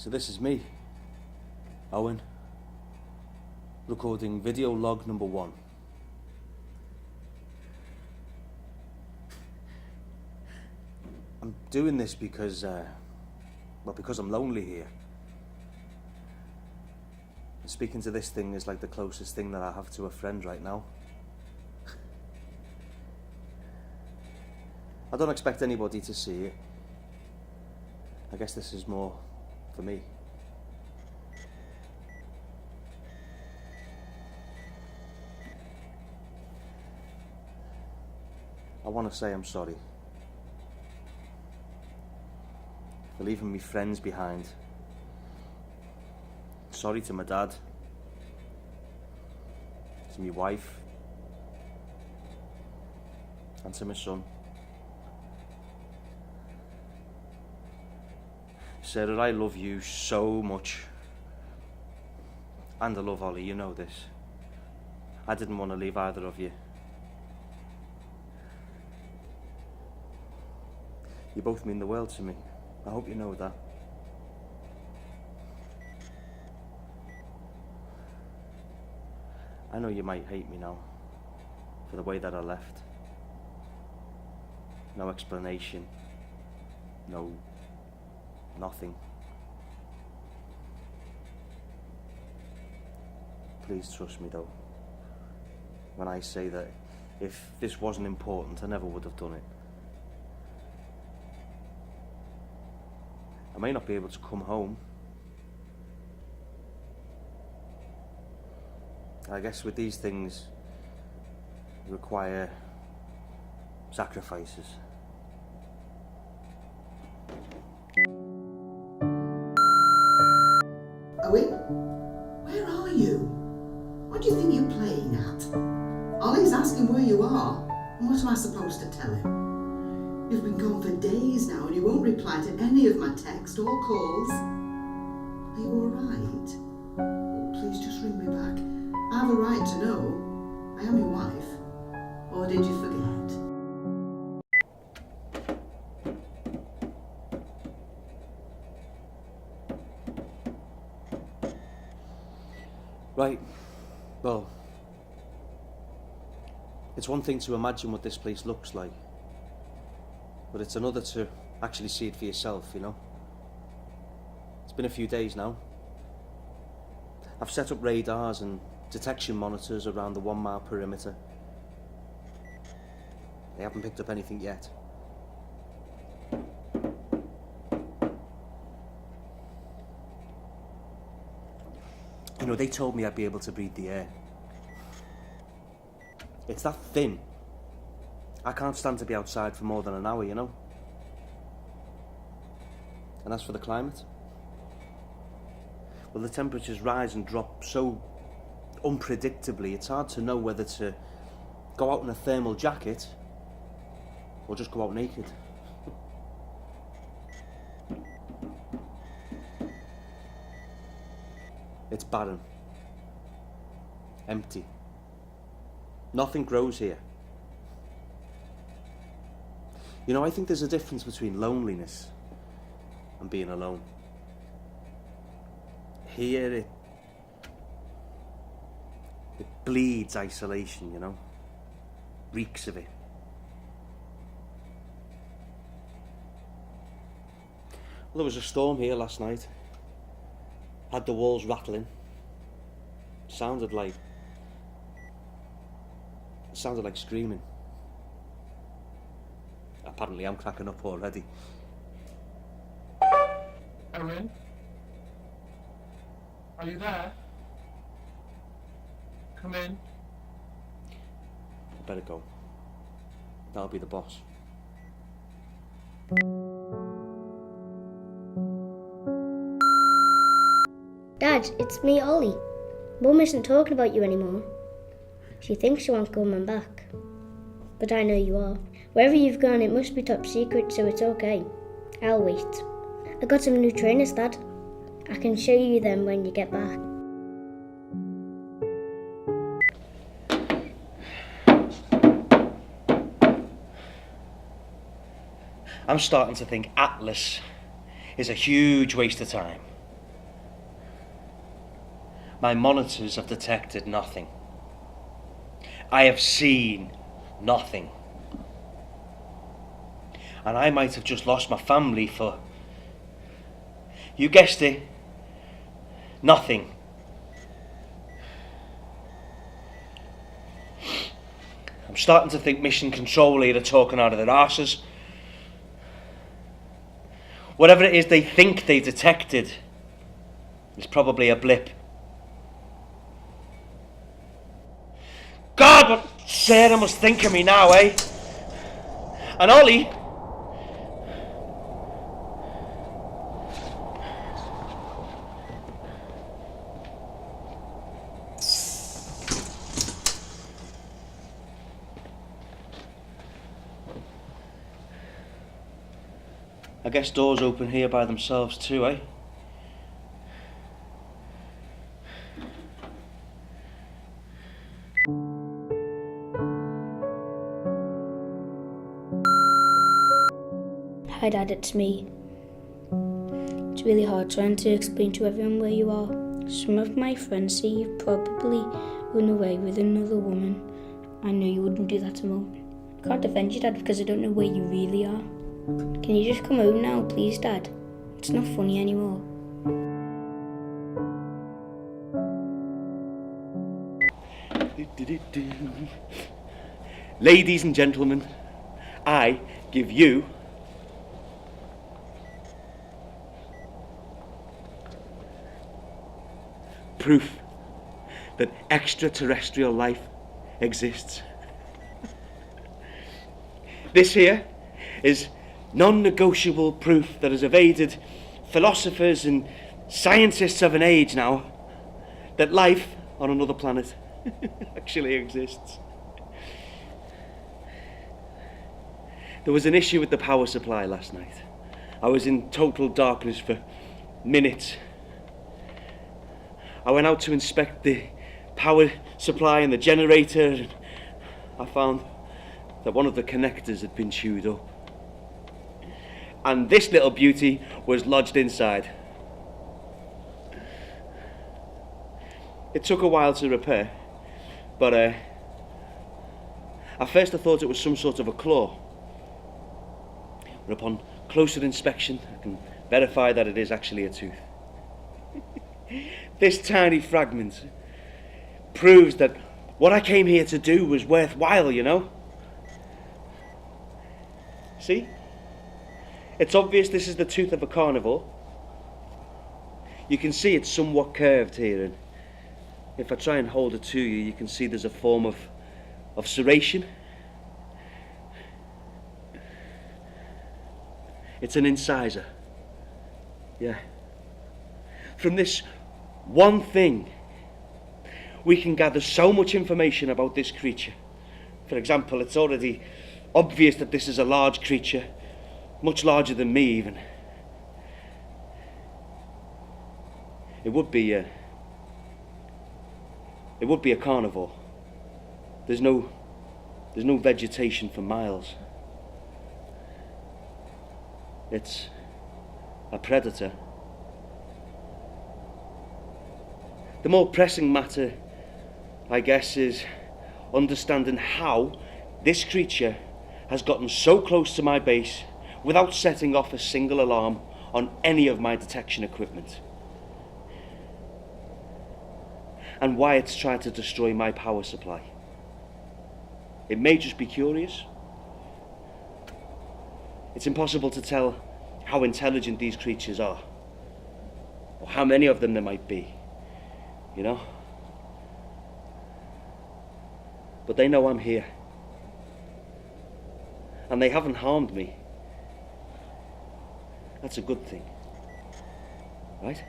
So this is me, Owen, recording video log number 1. I'm doing this because I'm lonely here. And speaking to this thing is like the closest thing that I have to a friend right now. I don't expect anybody to see it. I guess this is more for me. I want to say I'm sorry for leaving me friends behind. Sorry to my dad, to my wife, and to my son. Sarah, I love you so much. And I love Ollie, you know this. I didn't want to leave either of you. You both mean the world to me. I hope you know that. I know you might hate me now for the way that I left. No explanation. Nothing. Please trust me though, when I say that if this wasn't important, I never would have done it. I may not be able to come home. I guess with these things, require sacrifices. Owen, where are you? What do you think you're playing at? Ollie's asking where you are, and what am I supposed to tell him? You've been gone for days now and you won't reply to any of my texts or calls. Are you alright? Oh, please just ring me back. I have a right to know. I am your wife. Or did you forget? Right, well, it's one thing to imagine what this place looks like, but it's another to actually see it for yourself, you know? It's been a few days now. I've set up radars and detection monitors around the 1 mile perimeter. They haven't picked up anything yet. You know, they told me I'd be able to breathe the air. It's that thin. I can't stand to be outside for more than an hour, you know? And as for the climate, well, the temperatures rise and drop so unpredictably, it's hard to know whether to go out in a thermal jacket or just go out naked. It's barren, empty. Nothing grows here. You know, I think there's a difference between loneliness and being alone. Here it bleeds isolation, you know, reeks of it. Well, there was a storm here last night. Had the walls rattling. Sounded like screaming. Apparently I'm cracking up already. Owen? Are you there? Come in. I better go. That'll be the boss. Dad, it's me, Ollie. Mum isn't talking about you anymore. She thinks you aren't coming back. But I know you are. Wherever you've gone, it must be top secret, so it's okay. I'll wait. I got some new trainers, Dad. I can show you them when you get back. I'm starting to think Atlas is a huge waste of time. My monitors have detected nothing. I have seen nothing. And I might have just lost my family for, you guessed it, nothing. I'm starting to think Mission Control here are talking out of their arses. Whatever it is they think they detected is probably a blip. God, what Sarah must think of me now, eh? And Ollie... I guess doors open here by themselves too, eh? Hi Dad, it's me. It's really hard trying to explain to everyone where you are. Some of my friends say you've probably run away with another woman. I know you wouldn't do that to Mum. I can't defend you, Dad, because I don't know where you really are. Can you just come home now, please, Dad? It's not funny anymore. Ladies and gentlemen, I give you proof that extraterrestrial life exists. This here is non-negotiable proof that has evaded philosophers and scientists of an age now that life on another planet actually exists. There was an issue with the power supply last night. I was in total darkness for minutes. I went out to inspect the power supply and the generator, and I found that one of the connectors had been chewed up. And this little beauty was lodged inside. It took a while to repair, but at first I thought it was some sort of a claw. But upon closer inspection, I can verify that it is actually a tooth. This tiny fragment proves that what I came here to do was worthwhile, you know? See? It's obvious this is the tooth of a carnivore. You can see it's somewhat curved here, and if I try and hold it to you, you can see there's a form of serration. It's an incisor. Yeah. From this one thing, we can gather so much information about this creature. For example, it's already obvious that this is a large creature, much larger than me even. It would be a carnivore. There's no vegetation for miles. It's a predator. The more pressing matter, I guess, is understanding how this creature has gotten so close to my base without setting off a single alarm on any of my detection equipment. And why it's tried to destroy my power supply. It may just be curious. It's impossible to tell how intelligent these creatures are, or how many of them there might be, you know? But they know I'm here. And they haven't harmed me. That's a good thing, right?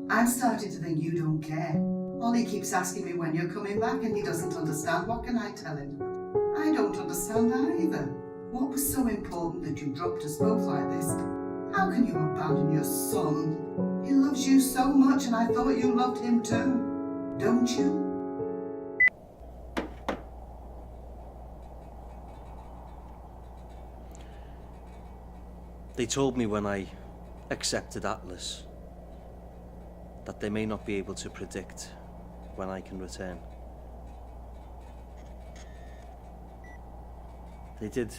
I'm starting to think you don't care. Ollie keeps asking me when you're coming back and he doesn't understand. What can I tell him? I don't understand either. What was so important that you dropped us both like this? How can you abandon your son? He loves you so much and I thought you loved him too. Don't you? They told me when I accepted Atlas that they may not be able to predict when I can return. They did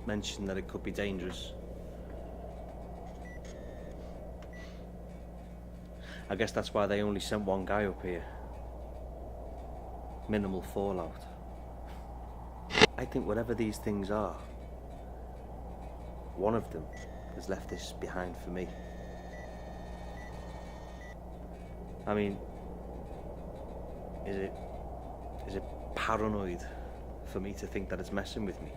mention that it could be dangerous. I guess that's why they only sent one guy up here. Minimal fallout. I think whatever these things are, one of them has left this behind for me. I mean, is it paranoid for me to think that it's messing with me?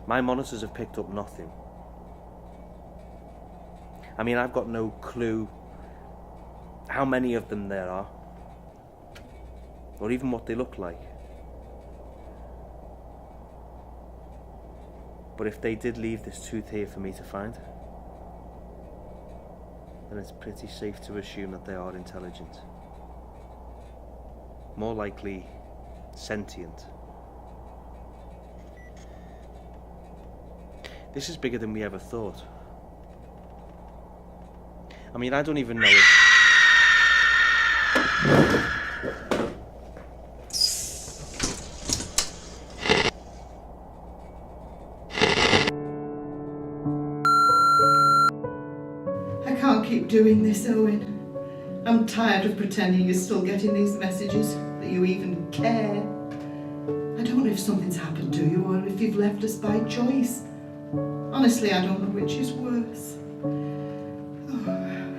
My monitors have picked up nothing. I mean, I've got no clue how many of them there are, or even what they look like. But if they did leave this tooth here for me to find, then it's pretty safe to assume that they are intelligent. More likely, sentient. This is bigger than we ever thought. I mean, I don't even know if... I can't keep doing this, Owen. I'm tired of pretending you're still getting these messages, that you even care. I don't know if something's happened to you or if you've left us by choice. Honestly, I don't know which is worse.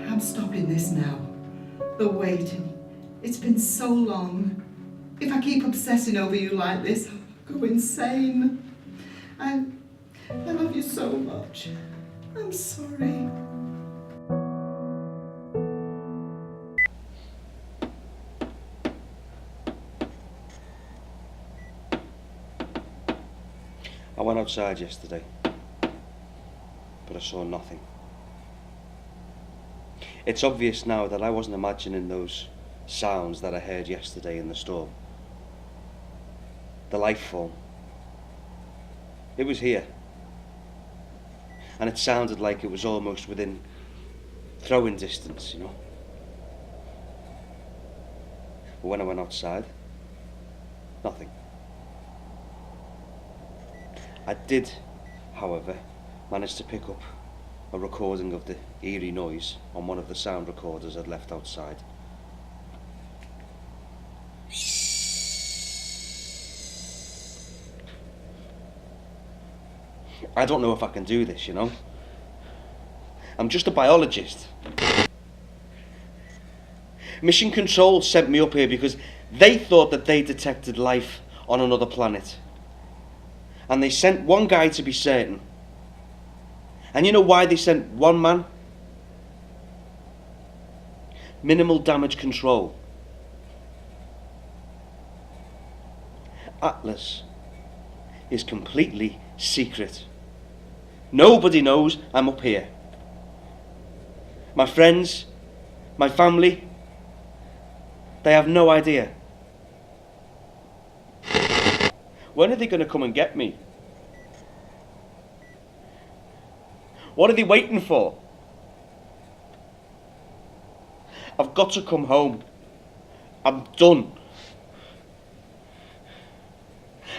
I'm stopping this now. The waiting. It's been so long. If I keep obsessing over you like this, I'll go insane. I love you so much. I'm sorry. I went outside yesterday, but I saw nothing. It's obvious now that I wasn't imagining those sounds that I heard yesterday in the storm. The life form. It was here. And it sounded like it was almost within throwing distance, you know. But when I went outside, nothing. I did, however, manage to pick up a recording of the eerie noise on one of the sound recorders I'd left outside. I don't know if I can do this, you know. I'm just a biologist. Mission Control sent me up here because they thought that they detected life on another planet. And they sent one guy to be certain. And you know why they sent one man? Minimal damage control. Atlas is completely secret. Nobody knows I'm up here. My friends, my family, they have no idea. When are they going to come and get me? What are they waiting for? I've got to come home. I'm done.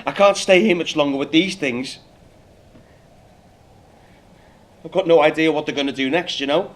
I can't stay here much longer with these things. I've got no idea what they're going to do next, you know?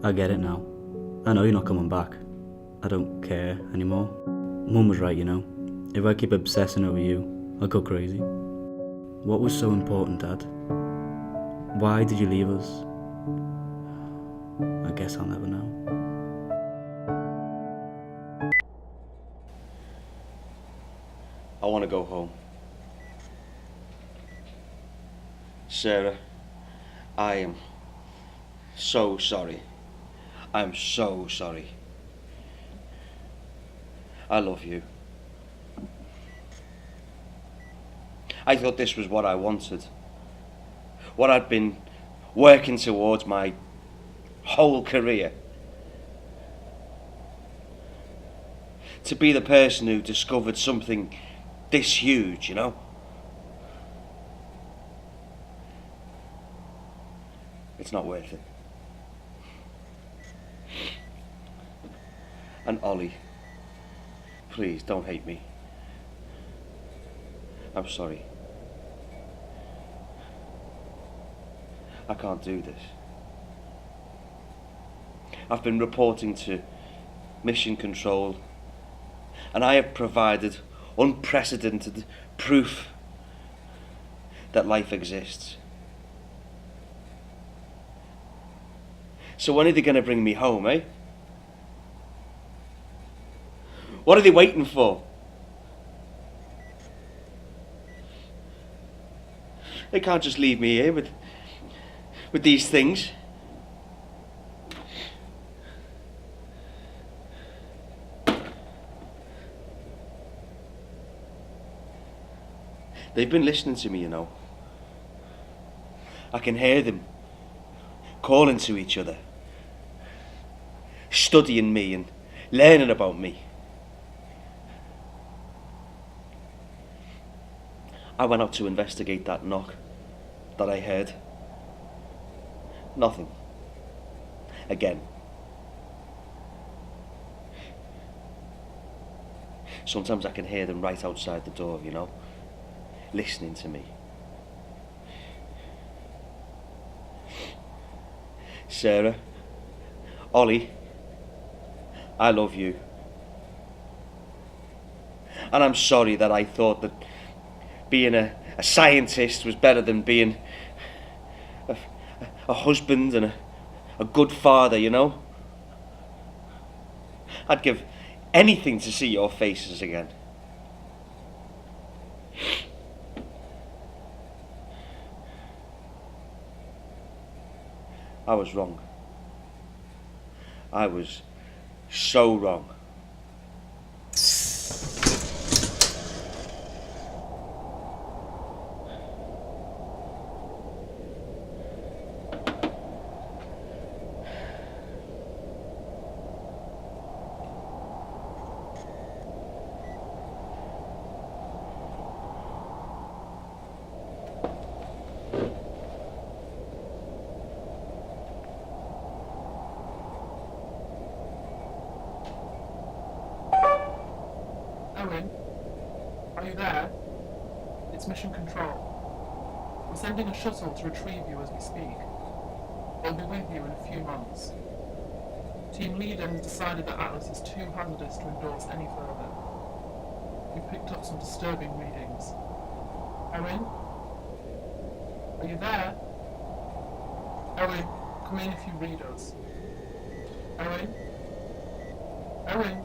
I get it now. I know you're not coming back. I don't care anymore. Mum was right, you know. If I keep obsessing over you, I'll go crazy. What was so important, Dad? Why did you leave us? I guess I'll never know. I want to go home. Sarah, I am so sorry. I'm so sorry. I love you. I thought this was what I wanted. What I'd been working towards my whole career. To be the person who discovered something this huge, you know? It's not worth it. And Ollie, please don't hate me. I'm sorry. I can't do this. I've been reporting to Mission Control, and I have provided unprecedented proof that life exists. So when are they going to bring me home, eh? What are they waiting for? They can't just leave me here with these things. They've been listening to me, you know. I can hear them calling to each other, studying me and learning about me. I went out to investigate that knock that I heard. Nothing. Again. Sometimes I can hear them right outside the door, you know, listening to me. Sarah, Ollie, I love you. And I'm sorry that I thought that being a scientist was better than being a husband and a good father, you know? I'd give anything to see your faces again. I was wrong. I was so wrong. Owen, are you there? It's Mission Control. We're sending a shuttle to retrieve you as we speak. They'll be with you in a few months. Team leader has decided that Atlas is too hazardous to endorse any further. We've picked up some disturbing readings. Owen? Are you there? Owen, come in if you read us. Owen? Owen?